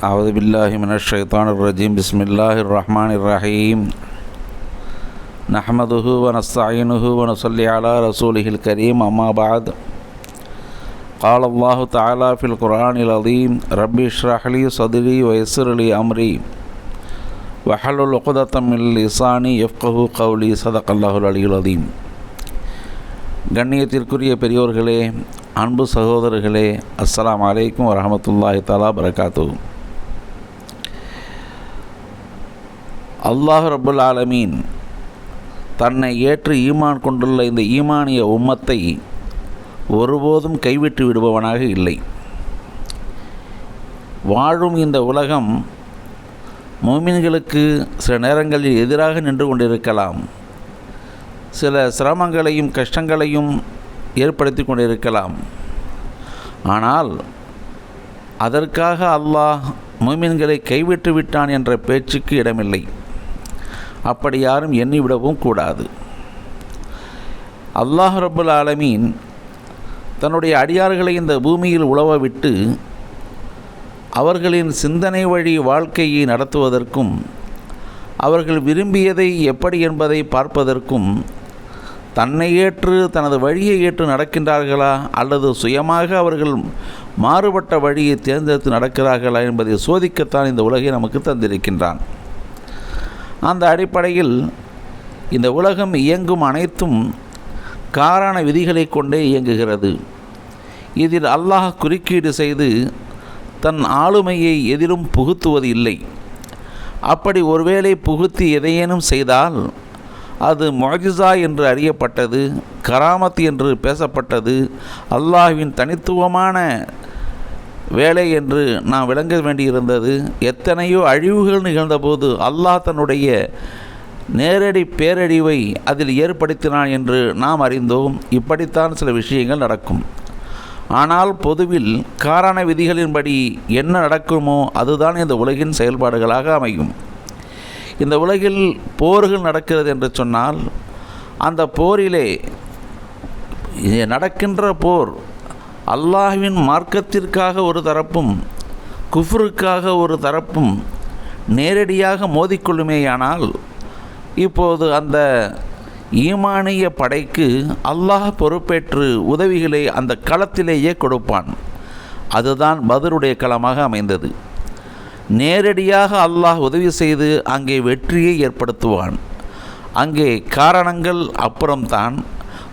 أعوذ بالله من الشيطان الرجيم بسم الله الرحمن الرحيم نحمده ونستعينه ونصلي على رسوله الكريم أما بعد قال الله تعالى في القرآن العظيم ربي اشرح لي صدري ويسر لي أمري وحلل عقدة من لساني يفقهوا قولي صدق الله العلي العظيم. கண்ணியத்திற்குரிய பெரியோர்களே, அன்பு சகோதரர்களே, அஸ்ஸலாமு அலைக்கும் வரஹ்மத்துல்லாஹி தஆலா பரகாத்துஹு. அல்லாஹ் ரப்புல் ஆலமீன் தன்னை ஏற்று ஈமான் கொண்டுள்ள இந்த ஈமானிய உம்மத்தை ஒருபோதும் கைவிட்டு விடுபவனாக இல்லை. வாழும் இந்த உலகம் முஃமின்களுக்கு சில நேரங்களில் எதிராக நின்று கொண்டிருக்கலாம், சில சிரமங்களையும் கஷ்டங்களையும் ஏற்படுத்தி கொண்டிருக்கலாம். ஆனால் அதற்காக அல்லாஹ் முஃமின்களை கைவிட்டு விட்டான் என்ற பேச்சுக்கு இடமில்லை. அப்படி யாரும் எண்ணிவிடவும் கூடாது. அல்லாஹ் ரப்புல் ஆலமீன் தன்னுடைய அடியார்களை இந்த பூமியில் உலவ விட்டு அவர்களின் சிந்தனை வழி வாழ்க்கையை நடத்துவதற்கும் அவர்கள் விரும்பியதை எப்படி என்பதை பார்ப்பதற்கும் தன்னை ஏற்று தனது வழியை ஏற்று நடக்கின்றார்களா அல்லது சுயமாக அவர்கள் மாறுபட்ட வழியை தேர்ந்தெடுத்து நடக்கிறார்களா என்பதை சோதிக்கத்தான் இந்த உலகை நமக்கு தந்திருக்கின்றான். அந்த அடிப்படையில் இந்த உலகம் இயங்கும் அனைத்தும் காரண விதிகளை கொண்டே இயங்குகிறது. இதில் அல்லாஹ் குறுக்கீடு செய்து தன் ஆளுமையை எதிலும் புகுத்துவது இல்லை. அப்படி ஒருவேளை புகுத்தி எதையேனும் செய்தால் அது முஅஜிஸா என்று அறியப்பட்டது, கராமத் என்று பேசப்பட்டது, அல்லாஹ்வின் தனித்துவமான வேலை என்று நாம் விளங்க வேண்டியிருந்தது. எத்தனையோ அழிவுகள் நிகழ்ந்தபோது அல்லாஹ் தன்னுடைய நேரடி பேரழிவை அதில் ஏற்படுத்தினான் என்று நாம் அறிந்தோம். இப்படித்தான் சில விஷயங்கள் நடக்கும். ஆனால் பொதுவில் காரண விதிகளின்படி என்ன நடக்குமோ அதுதான் இந்த உலகின் செயல்பாடுகளாக அமையும். இந்த உலகில் போர்கள் நடக்கிறது என்று சொன்னால் அந்த போரிலே நடக்கின்ற போர் அல்லாஹ்வின் மார்க்கத்திற்காக ஒரு தரப்பும் குஃப்ருக்காக ஒரு தரப்பும் நேரடியாக மோதிக்கொள்ளுமேயானால் இப்போது அந்த ஈமானிய படைக்கு அல்லாஹ் பொறுப்பேற்று உதவிகளை அந்த களத்திலேயே கொடுப்பான். அதுதான் பத்ருடைய களமாக அமைந்தது. நேரடியாக அல்லாஹ் உதவி செய்து அங்கே வெற்றியை ஏற்படுத்துவான். அங்கே காரணங்கள் அப்புறம்தான்.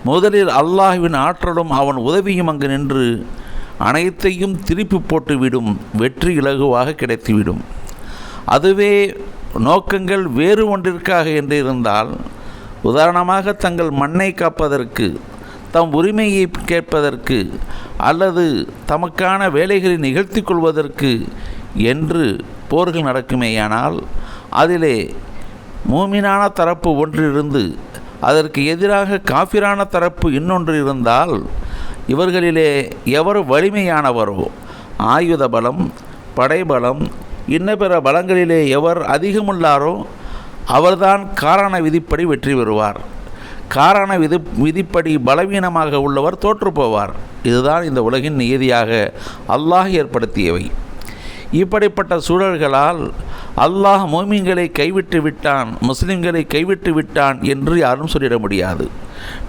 முதலில் அல்லாஹ்வின் ஆற்றலும் அவன் உதவியும் அங்கு நின்று அனைத்தையும் திருப்பி போட்டுவிடும். வெற்றி இலகுவாக கிடைத்துவிடும். அதுவே நோக்கங்கள் வேறு ஒன்றிற்காக என்று இருந்தால், உதாரணமாக தங்கள் மண்ணை காப்பதற்கு, தம் உரிமையை கேட்பதற்கு அல்லது தமக்கான வேலைகளை நிகழ்த்தி கொள்வதற்கு என்று போர்கள் நடக்குமேயானால் அதிலே மூமினான தரப்பு ஒன்றிருந்து அதற்கு எதிராக காஃபிரான தரப்பு இன்னொன்று இருந்தால் இவர்களிலே எவர் வலிமையானவரோ, ஆயுத பலம், படைபலம், இன்ன பிற பலங்களிலே எவர் அதிகமுள்ளாரோ அவர்தான் காரண விதிப்படி வெற்றி பெறுவார். காரண விதிப்படி பலவீனமாக உள்ளவர் தோற்று போவார். இதுதான் இந்த உலகின் நியதியாக அல்லாஹ் ஏற்படுத்தியவை. இப்படிப்பட்ட சூழல்களால் அல்லாஹ் மோமின்களை கைவிட்டு விட்டான், முஸ்லிம்களை கைவிட்டு விட்டான் என்று யாரும் சொல்லிட முடியாது.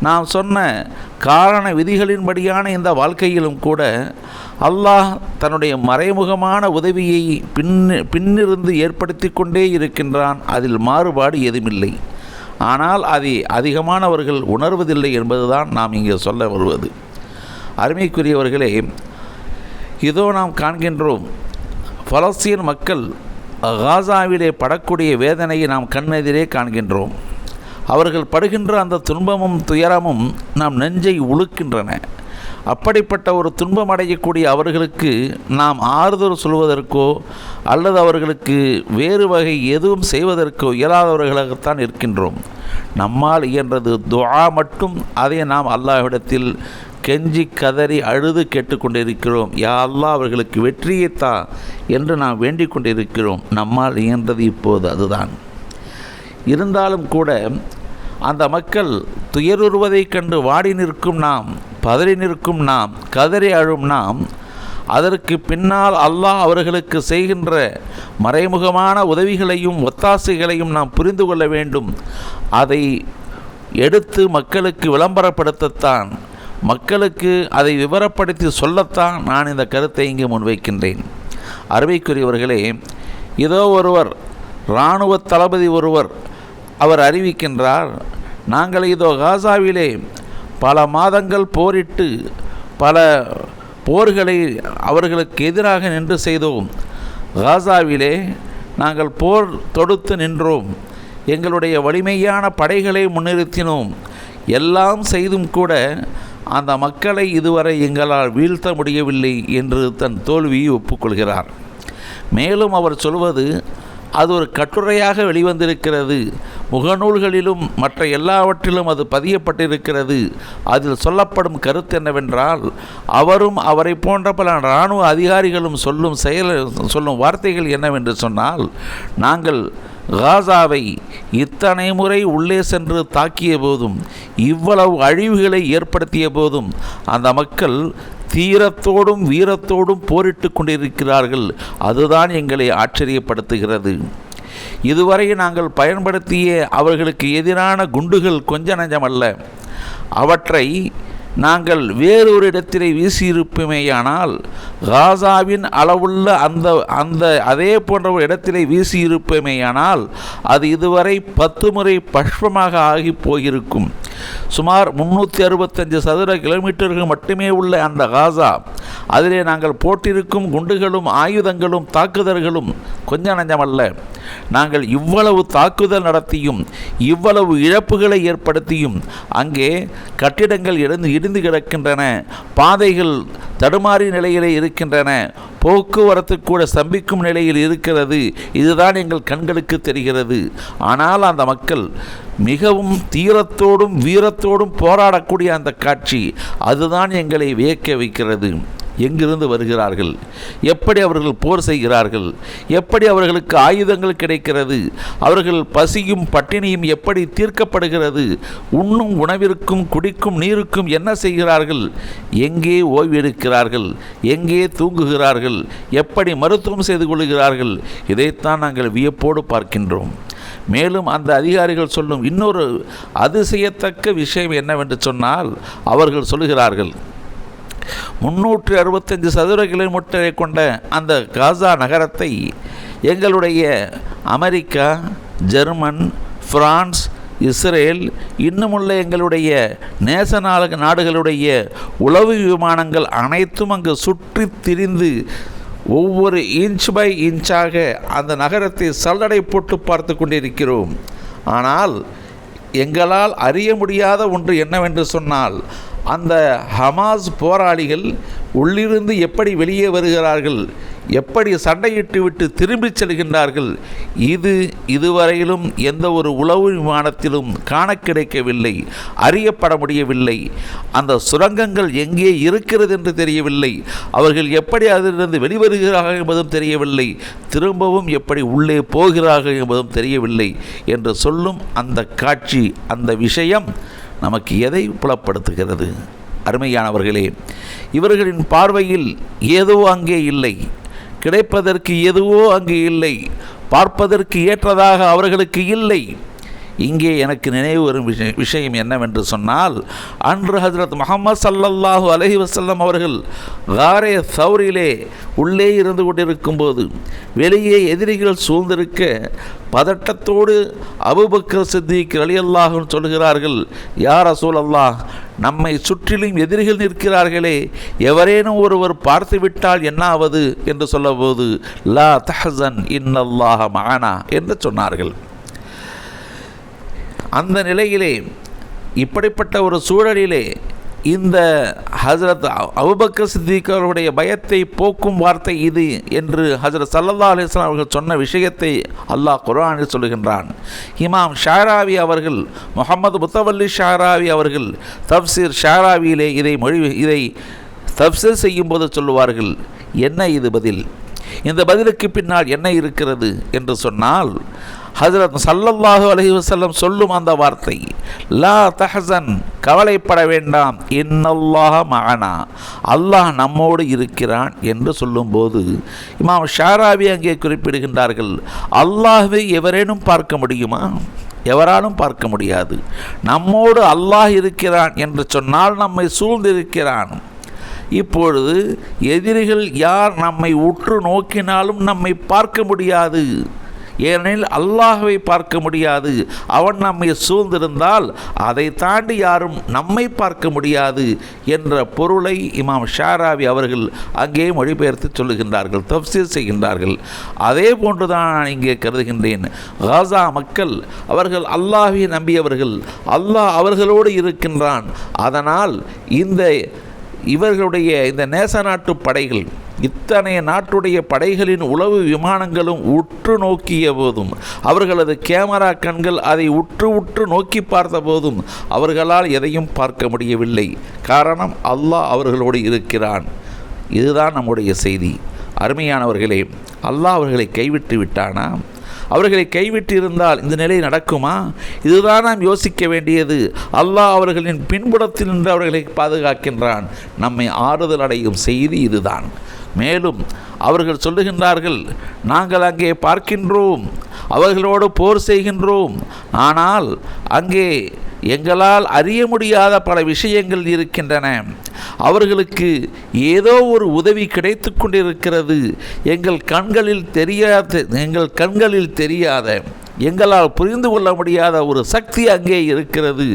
நாம் சொன்ன காரண விதிகளின்படியான இந்த வாழ்க்கையிலும் கூட அல்லாஹ் தன்னுடைய மறைமுகமான உதவியை பின்னிருந்து ஏற்படுத்தி கொண்டே இருக்கின்றான். அதில் மாறுபாடு எதுவுமில்லை. ஆனால் அதை அதிகமானவர்கள் உணர்வதில்லை என்பதுதான் நாம் இங்கே சொல்ல வருவது. அருமைக்குரியவர்களே, இதோ நாம் காண்கின்றோம், பலஸ்தீன் மக்கள் காசாவிலே படக்கூடிய வேதனையை நாம் கண்ணெதிரே காண்கின்றோம். அவர்கள் படுகின்ற அந்த துன்பமும் துயரமும் நாம் நெஞ்சை உழுக்கின்றன. அப்படிப்பட்ட ஒரு துன்பம் அடையக்கூடிய அவர்களுக்கு நாம் ஆறுதல் சொல்வதற்கோ அல்லது அவர்களுக்கு வேறு வகை எதுவும் செய்வதற்கோ இயலாதவர்களாகத்தான் இருக்கின்றோம். நம்மால் இயன்றது துஆ மட்டும். அதை நாம் அல்லாஹ்விடத்தில் கெஞ்சி கதறி அழுது கேட்டுக்கொண்டிருக்கிறோம். யா அல்லாஹ் அவர்களுக்கு வெற்றியைத்தா என்று நாம் வேண்டிக் கொண்டிருக்கிறோம். நம்மால் இயன்றது இப்போது அதுதான். இருந்தாலும் கூட அந்த மக்கள் துயருறுவதைக் கண்டு வாடி நிற்கும் நாம், பதறி நிற்கும் நாம், கதறி அழும் நாம் அதற்கு பின்னால் அல்லாஹ் அவர்களுக்கு செய்கின்ற மறைமுகமான உதவிகளையும் ஒத்தாசைகளையும் நாம் புரிந்து கொள்ள வேண்டும். அதை எடுத்து மக்களுக்கு விளம்பரப்படுத்தத்தான், மக்களுக்கு அதை விவரப்படுத்தி சொல்லத்தான் நான் இந்த கருத்தை இங்கு முன்வைக்கின்றேன். அருமைக்குரியவர்களே, இதோ ஒருவர் இராணுவ தளபதி ஒருவர் அவர் அறிவிக்கின்றார், நாங்கள் இதோ காசாவிலே பல மாதங்கள் போரிட்டு பல போர்களை அவர்களுக்கு எதிராக நின்று செய்தோம். காசாவிலே நாங்கள் போர் தொடுத்து நின்றோம். எங்களுடைய வலிமையான படைகளை முன்னிறுத்தினோம். எல்லாம் செய்தும் கூட அந்த மக்களை இதுவரை எங்களால் வீழ்த்த முடியவில்லை என்று தன் தோல்வியை ஒப்புக்கொள்கிறார். மேலும் அவர் சொல்வது, அது ஒரு கட்டுரையாக வெளிவந்திருக்கிறது, முகநூல்களிலும் மற்ற எல்லாவற்றிலும் அது பதியப்பட்டிருக்கிறது. அதில் சொல்லப்படும் கருத்து என்னவென்றால், அவரும் அவரை போன்ற பல இராணுவ அதிகாரிகளும் சொல்லும் வார்த்தைகள் என்னவென்று சொன்னால், நாங்கள் காசாவை இத்தனை முறை உள்ளே சென்று தாக்கிய போதும், இவ்வளவு அழிவுகளை ஏற்படுத்திய போதும் அந்த மக்கள் தீரத்தோடும் வீரத்தோடும் போரிட்டு கொண்டிருக்கிறார்கள். அதுதான் எங்களை ஆச்சரியப்படுத்துகிறது. இதுவரை நாங்கள் பயன்படுத்திய அவர்களுக்கு எதிரான குண்டுகள் கொஞ்ச நஞ்சமல்ல. அவற்றை நாங்கள் வேறொரு இடத்திலே வீசியிருப்போமேயானால், காசாவின் அளவுள்ள அந்த அதே போன்ற ஒரு இடத்திலே வீசியிருப்போமேயானால் அது இதுவரை 10 முறை பஷ்பமாக ஆகி போயிருக்கும். சுமார் 365 சதுர கிலோமீட்டர்கள் மட்டுமே உள்ள அந்த காசா, அதிலே நாங்கள் போட்டிருக்கும் குண்டுகளும் ஆயுதங்களும் தாக்குதல்களும் கொஞ்ச நஞ்சமல்ல. நாங்கள் இவ்வளவு தாக்குதல் நடத்தியும் இவ்வளவு இழப்புகளை ஏற்படுத்தியும் அங்கே கட்டிடங்கள் இடிந்து கிடக்கின்றன, பாதைகள் தடுமாறி நிலையிலே இருக்கின்றன, போக்குவரத்து கூட ஸ்தம்பிக்கும் நிலையில் இருக்கிறது. இதுதான் எங்கள் கண்களுக்கு தெரிகிறது. ஆனால் அந்த மக்கள் மிகவும் தீரத்தோடும் வீரத்தோடும் போராடக்கூடிய அந்த காட்சி, அதுதான் எங்களை வியக்க வைக்கிறது. எங்கிருந்து வருகிறார்கள்? எப்படி அவர்கள் போர் செய்கிறார்கள்? எப்படி அவர்களுக்கு ஆயுதங்கள் கிடைக்கிறது? அவர்கள் பசியும் பட்டினியும் எப்படி தீர்க்கப்படுகிறது? உண்ணும் உணவிற்கும் குடிக்கும் நீருக்கும் என்ன செய்கிறார்கள்? எங்கே ஓய்வெடுக்கிறார்கள்? எங்கே தூங்குகிறார்கள்? எப்படி மருத்துவம் செய்து கொள்கிறார்கள்? இதைத்தான் நாங்கள் வியப்போடு பார்க்கின்றோம். மேலும் அந்த அதிகாரிகள் சொல்லும் இன்னொரு அதிசயத்தக்க விஷயம் என்னவென்று சொன்னால், அவர்கள் சொல்கிறார்கள், 365 சதுர கிலோமீட்டரை கொண்ட அந்த காசா நகரத்தை எங்களுடைய அமெரிக்கா, ஜெர்மன், பிரான்ஸ், இஸ்ரேல் இன்னுமுள்ள எங்களுடைய நேச நாடுகளுடைய உளவு விமானங்கள் அனைத்தும் அங்கு சுற்றி திரிந்து ஒவ்வொரு இன்ச் பை இன்ச்சாக அந்த நகரத்தை சல்லடை போட்டு பார்த்து கொண்டிருக்கிறோம். ஆனால் எங்களால் அறிய முடியாத ஒன்று என்னவென்று சொன்னால், அந்த ஹமாஸ் போராளிகள் உள்ளிருந்து எப்படி வெளியே வருகிறார்கள், எப்படி சண்டையிட்டு விட்டு திரும்பிச் செல்கின்றார்கள், இதுவரையிலும் எந்த ஒரு உளவு விமானத்திலும் காண கிடைக்கவில்லை, அறியப்பட முடியவில்லை. அந்த சுரங்கங்கள் எங்கே இருக்கிறது என்று தெரியவில்லை. அவர்கள் எப்படி அதிலிருந்து வெளிவருகிறார்கள் என்பதும் தெரியவில்லை. திரும்பவும் எப்படி உள்ளே போகிறார்கள் என்பதும் தெரியவில்லை என்று சொல்லும் அந்த காட்சி, அந்த விஷயம் நமக்கு எதை புலப்படுத்துகிறது? அருமையானவர்களே, இவர்களின் பார்வையில் ஏதோ அங்கே இல்லை, கிடைப்பதற்கு எதுவோ அங்கே இல்லை, பார்ப்பதற்கு ஏற்றதாக அவர்களுக்கு இல்லை. இங்கே எனக்கு நினைவு வரும் விஷயம் என்னவென்று சொன்னால், அன்று ஹஜ்ரத் முஹம்மது ஸல்லல்லாஹு அலைஹி வஸல்லம் அவர்கள் காரே சௌரிலே உள்ளே இருந்து கொண்டிருக்கும்போது வெளியே எதிரிகள் சூழ்ந்திருக்க பதட்டத்தோடு அபூபக்கர் சித்திக் ரலியல்லாஹு அன்ஹு சொல்கிறார்கள், யா ரசூலல்லாஹ், நம்மை சுற்றிலும் எதிரிகள் நிற்கிறார்களே, எவரேனும் ஒருவர் பார்த்துவிட்டால் என்னாவது என்று சொல்லபோது, லா தஹ்சன் இன்னல்லாஹ மஅனா என்று சொன்னார்கள். அந்த நிலையிலே, இப்படிப்பட்ட ஒரு சூழலிலே இந்த ஹஜ்ரத் அபூபக்கர் சித்திக் அவர்களுடைய பயத்தை போக்கும் வார்த்தை இது என்று ஹஜ்ரத் ஸல்லல்லாஹு அலைஹி வஸல்லம் அவர்கள் சொன்ன விஷயத்தை அல்லாஹ் குர்ஆனில் சொல்லுகின்றான். இமாம் ஷாராவி அவர்கள், முஹம்மது முத்தவல்லி ஷாராவி அவர்கள் தஃப்சீர் ஷாராவியிலே இதை தஃப்சீர் செய்யும்போது சொல்லுவார்கள், என்ன இது பதில்? இந்த பதிலுக்கு பின்னால் என்ன இருக்கிறது என்று சொன்னால், ஹஜ்ரத் ஸல்லல்லாஹு அலைஹி வஸல்லம் சொல்லும் அந்த வார்த்தை, லா தஹ்சன், கவலைப்பட வேண்டாம், இன்னல்லாஹ மஅனா, அல்லாஹ் நம்மோடு இருக்கிறான் என்று சொல்லும்போது இமாம் ஷாராவி அங்கே குறிப்பிடுகின்றார்கள், அல்லாஹ்வை எவரேனும் பார்க்க முடியுமா? எவராலும் பார்க்க முடியாது. நம்மோடு அல்லாஹ் இருக்கிறான் என்று சொன்னால் நம்மை சூழ்ந்திருக்கிறான். இப்பொழுது எதிரிகள் யார் நம்மை உற்று நோக்கினாலும் நம்மை பார்க்க முடியாது. ஏனெனில் அல்லாஹ்வை பார்க்க முடியாது. அவன் நம்மை சூழ்ந்திருந்தால் அதை தாண்டி யாரும் நம்மை பார்க்க முடியாது என்ற பொருளை இமாம் ஷாராவி அவர்கள் அங்கே மொழிபெயர்த்து சொல்லுகின்றார்கள், தஃப்சீர் செய்கின்றார்கள். அதே போன்றுதான் நான் இங்கே கருதுகின்றேன். காசா மக்கள் அவர்கள் அல்லாஹ்வை நம்பியவர்கள், அல்லாஹ் அவர்களோடு இருக்கின்றான். அதனால் இவர்களுடைய இந்த நேச நாட்டு படைகள், இத்தனை நாட்டுடைய படைகளின் உளவு விமானங்களும் உற்று நோக்கிய போதும், அவர்களது கேமரா கண்கள் அதை உற்று நோக்கி பார்த்த போதும் அவர்களால் எதையும் பார்க்க முடியவில்லை. காரணம், அல்லாஹ் அவர்களோடு இருக்கிறான். இதுதான் நம்முடைய செய்தி. அருமையானவர்களே, அல்லாஹ் அவர்களை கைவிட்டு விட்டானா? அவர்களை கைவிட்டு இருந்தால் இந்த நிலை நடக்குமா? இதுதான் நாம் யோசிக்க வேண்டியது. அல்லாஹ் அவர்களின் பின்புறத்தில் நின்று அவர்களை பாதுகாக்கின்றான். நம்மை ஆறுதல் அடையும் செய்தி இதுதான். மேலும் அவர்கள் சொல்லுகின்றார்கள், நாங்கள் அங்கே பார்க்கின்றோம், அவர்களோடு போர் செய்கின்றோம், ஆனால் அங்கே எங்களால் அறிய முடியாத பல விஷயங்கள் இருக்கின்றன. அவர்களுக்கு ஏதோ ஒரு உதவி கிடைத்து கொண்டிருக்கிறது. எங்கள் கண்களில் தெரியாத எங்களால் புரிந்து கொள்ள முடியாத ஒரு சக்தி அங்கே இருக்கிறது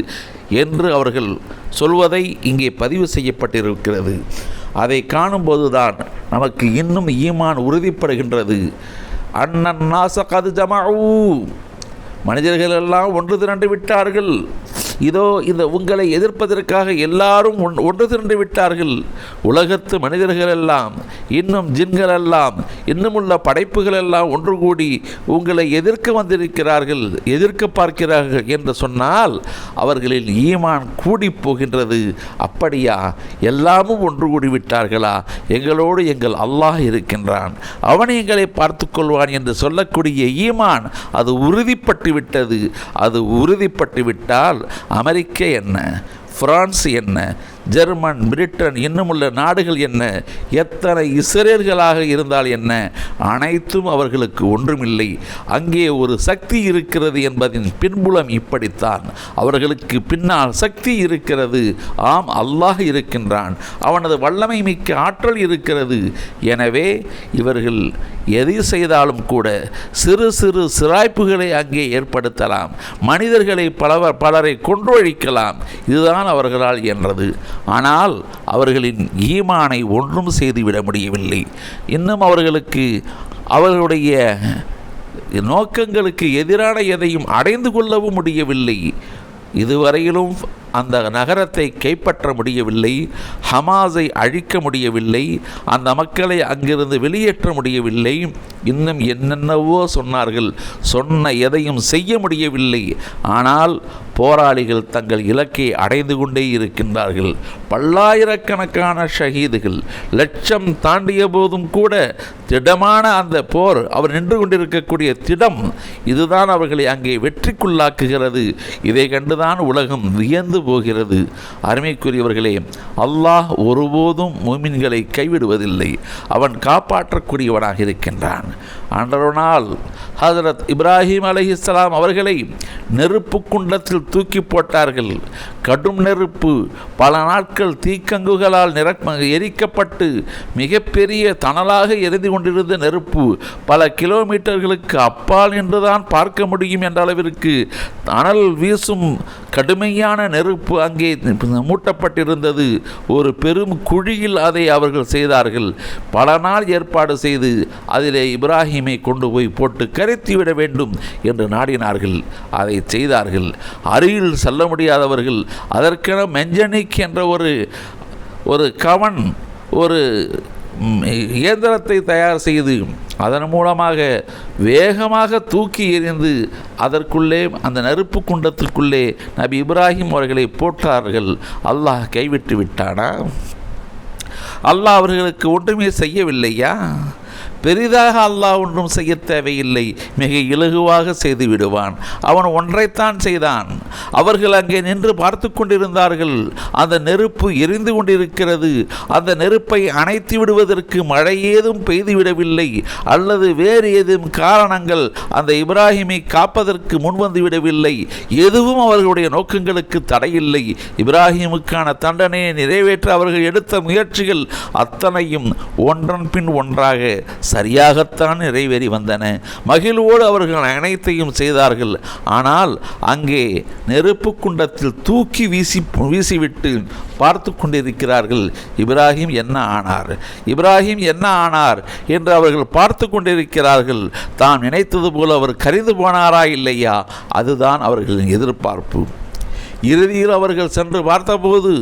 என்று அவர்கள் சொல்வதை இங்கே பதிவு செய்யப்பட்டிருக்கிறது. அதை காணும்போதுதான் நமக்கு இன்னும் ஈமான் உறுதிப்படுகின்றது. அன்னன் நாஸ கது ஜமஊ, மனிதர்கள் எல்லாம் ஒன்று திரண்டு விட்டார்கள். இதோ இந்த உங்களை எதிர்ப்பதற்காக எல்லாரும் ஒன்று திரண்டு விட்டார்கள். உலகத்து மனிதர்களெல்லாம், இன்னும் ஜின்களெல்லாம், இன்னுமுள்ள படைப்புகளெல்லாம் ஒன்று கூடி உங்களை எதிர்க்க வந்திருக்கிறார்கள், எதிர்க்க பார்க்கிறார்கள் என்று சொன்னால் அவர்களில் ஈமான் கூடி போகின்றது. அப்படியா, எல்லாமும் ஒன்று கூடி விட்டார்களா? எங்களோடு எங்கள் அல்லாஹ் இருக்கின்றான், அவன் எங்களை பார்த்து கொள்வான் என்று சொல்லக்கூடிய ஈமான் அது உறுதிப்பட்டு விட்டது. அது உறுதிப்பட்டு விட்டால் அமெரிக்கா என்ன, பிரான்ஸ் என்ன, ஜெர்மன், பிரிட்டன், இன்னுமுள்ள நாடுகள் என்ன, எத்தனை இஸ்ரேல்களாக இருந்தால் என்ன, அனைத்தும் அவர்களுக்கு ஒன்றுமில்லை. அங்கே ஒரு சக்தி இருக்கிறது என்பதின் பின்புலம் இப்படித்தான். அவர்களுக்கு பின்னால் சக்தி இருக்கிறது. ஆம், அல்லாஹ் இருக்கின்றான், அவனது வல்லமை மிக்க ஆற்றல் இருக்கிறது. எனவே இவர்கள் எதை செய்தாலும் கூட சிறு சிறு சிராய்ப்புகளை அங்கே ஏற்படுத்தலாம், மனிதர்களை பலரை கொன்றொழிக்கலாம். இதுதான் அவர்களால் என்றது. ஆனால் அவர்களின் ஈமானை ஒன்றும் செய்துவிட முடியவில்லை. இன்னும் அவர்களுடைய நோக்கங்களுக்கு எதிரான எதையும் அடைந்து கொள்ளவும் முடியவில்லை. இதுவரையிலும் அந்த நகரத்தை கைப்பற்ற முடியவில்லை, ஹமாஸை அழிக்க முடியவில்லை, அந்த மக்களை அங்கிருந்து வெளியேற்ற முடியவில்லை. இன்னும் என்னென்னவோ சொன்னார்கள், சொன்ன எதையும் செய்ய முடியவில்லை. ஆனால் போராளிகள் தங்கள் இலக்கை அடைந்து கொண்டே இருக்கின்றார்கள். பல்லாயிரக்கணக்கான ஷஹீதுகள், லட்சம் தாண்டிய போதும் கூட திடமான அந்த போர், அவர் நின்று கொண்டிருக்கக்கூடிய திடம், இதுதான் அவர்களை அங்கே வெற்றிக்குள்ளாக்குகிறது. இதை கண்டுதான் உலகம் வியந்து போகிறது. அருமைக்குரியவர்களே, அல்லாஹ் ஒருபோதும் முஃமின்களை கைவிடுவதில்லை. அவன் காப்பாற்றக்கூடியவனாக இருக்கின்றான். அன்றொரு நாள் ஹஜ்ரத் இப்ராஹிம் அலைஹிஸ்ஸலாம் அவர்களை நெருப்பு குண்டத்தில் தூக்கி போட்டார்கள். கடும் நெருப்பு, பல நாட்கள் தீக்கங்குகளால் எரிக்கப்பட்டு மிகப்பெரிய தணலாக எரிந்து கொண்டிருந்த நெருப்பு, பல கிலோமீட்டர்களுக்கு அப்பால் நின்றுதான் பார்க்க முடியும் என்ற அளவிற்கு அனல் வீசும் கடுமையான நெருப்பு அங்கே மூட்டப்பட்டிருந்தது. ஒரு பெரும் குழியில் அதை அவர்கள் செய்தார்கள். பல நாள் ஏற்பாடு செய்து அதிலே இப்ராஹிமை கொண்டு போய் போட்டு கரைத்துவிட வேண்டும் என்று நாடினார்கள். அதை செய்தார்கள். அருகில் செல்ல முடியாதவர்கள் அதற்கென மெஞ்சனிக் என்ற ஒரு கவன், ஒரு இயந்திரத்தை தயார் செய்து அதன் மூலமாக வேகமாக தூக்கி எறிந்து அதற்குள்ளே, அந்த நெருப்பு குண்டத்திற்குள்ளே நபி இப்ராஹிம் அவர்களை போட்டார்கள். அல்லாஹ் கைவிட்டு விட்டானா? அல்லாஹ் அவர்களுக்கு ஒன்றுமே செய்யவில்லையா? பெரிதாக அல்லாஹ் ஒன்றும் செய்ய தேவையில்லை, மிக இலகுவாக செய்து விடுவான். அவன் ஒன்றைத்தான் செய்தான். அவர்கள் அங்கே நின்று பார்த்து கொண்டிருந்தார்கள். அந்த நெருப்பு எரிந்து கொண்டிருக்கிறது. அந்த நெருப்பை அணைத்து விடுவதற்கு மழை ஏதும் பெய்துவிடவில்லை, அல்லது வேறு ஏதும் காரணங்கள் அந்த இப்ராஹிமை காப்பதற்கு முன்வந்து விடவில்லை. எதுவும் அவர்களுடைய நோக்கங்களுக்கு தடையில்லை. இப்ராஹிமுக்கான தண்டனையை நிறைவேற்ற அவர்கள் எடுத்த முயற்சிகள் அத்தனையும் ஒன்றன் பின் ஒன்றாக சரியாகத்தான் நிறைவேறி வந்தன. மகிழ்வோடு அவர்கள் அனைத்தையும் செய்தார்கள். ஆனால் அங்கே நெருப்பு குண்டத்தில் தூக்கி வீசிவிட்டு பார்த்து கொண்டிருக்கிறார்கள். இப்ராஹிம் என்ன ஆனார், இப்ராஹிம் என்ன ஆனார் என்று அவர்கள் பார்த்து கொண்டிருக்கிறார்கள். தான் நினைத்தது போல அவர் கரிந்து போனாரா இல்லையா, அதுதான் அவர்களின் எதிர்பார்ப்பு. இறுதியில் அவர்கள் சென்று பார்த்தபோது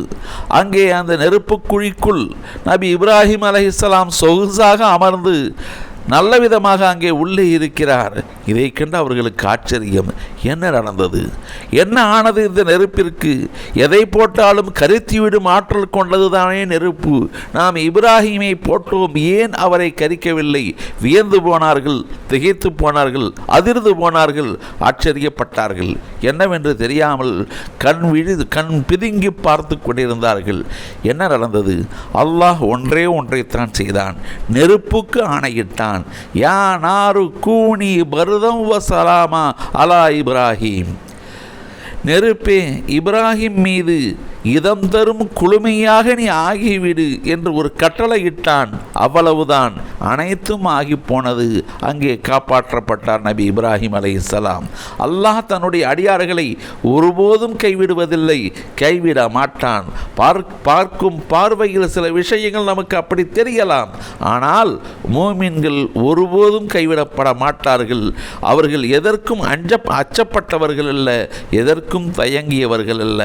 அங்கே அந்த நெருப்பு குழிக்குள் நபி இப்ராஹிம் அலைஹிஸ்ஸலாம் சொகுசாக அமர்ந்து நல்ல விதமாக அங்கே உள்ளே இருக்கிறார். இதை கண்டு அவர்களுக்கு ஆச்சரியம். என்ன நடந்தது, என்ன ஆனது இந்த நெருப்பிற்கு? எதை போட்டாலும் கரித்துவிடும் ஆற்றல் கொண்டது தானே நெருப்பு. நாம் இப்ராஹிமை போட்டோம், ஏன் அவரை கரிக்கவில்லை? வியந்து போனார்கள், திகைத்து போனார்கள், அதிர்ந்து போனார்கள், ஆச்சரியப்பட்டார்கள். என்னவென்று தெரியாமல் கண் பிதுங்கி பார்த்து கொண்டிருந்தார்கள். என்ன நடந்தது? அல்லாஹ் ஒன்றைத்தான் செய்தான். நெருப்புக்கு ஆணையிட்டான், யா நாரு கூனி பர்தம் வசலாமா அலா இப்ராஹிம். நெருப்பே, இப்ராஹிம் மீது இதம் தரும் குளுமையாக நீ ஆகிவிடு என்று ஒரு கட்டளை இட்டான். அவ்வளவுதான், அனைத்தும் ஆகி போனது. அங்கே காப்பாற்றப்பட்டார் நபி இப்ராஹிம் அலைஹிஸ்ஸலாம். அல்லாஹ் தன்னுடைய அடியார்களை ஒருபோதும் கைவிடுவதில்லை, கைவிட மாட்டான். பார்க்கும் பார்வையில் சில விஷயங்கள் நமக்கு அப்படி தெரியலாம், ஆனால் மூமின்கள் ஒருபோதும் கைவிடப்பட மாட்டார்கள். அவர்கள் எதற்கும் அச்சப்பட்டவர்கள் அல்ல, எதற்கும் தயங்கியவர்கள் அல்ல.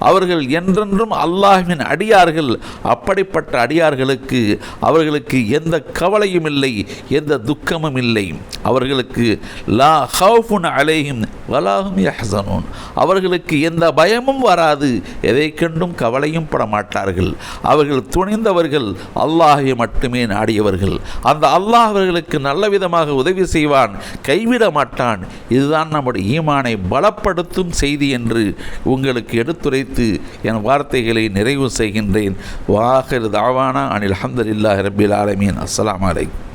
அவர்கள் என்றென்றும் அல்லாஹ்வின் அடியார்கள். அப்படிப்பட்ட அடியார்களுக்கு அவர்களுக்கு எந்த கவலையும் இல்லை, எந்த துக்கமும் இல்லை. அவர்களுக்கு லா ஹவுஃபுன் அலைஹிம் வலாஹும் யஹ்ஸனூன். அவர்களுக்கு எந்த பயமும் வராது, எதை கண்டும் கவலையும் பட மாட்டார்கள். அவர்கள் துணிந்தவர்கள், அல்லாஹை மட்டுமே நாடியவர்கள். அந்த அல்லாஹ் அவர்களுக்கு நல்ல விதமாக உதவி செய்வான், கைவிட மாட்டான். இதுதான் நம்முடைய ஈமானை பலப்படுத்தும் செய்தி என்று உங்களுக்கு எடுத்துரைத்து என் வார்த்தைகளை நிறைவு செய்கின்றேன். வாஹிர் தாவானா அனில் ஹம்துலில்லாஹி ரப்பில் ஆலமீன். அஸ்ஸலாமு அலைக்கும்.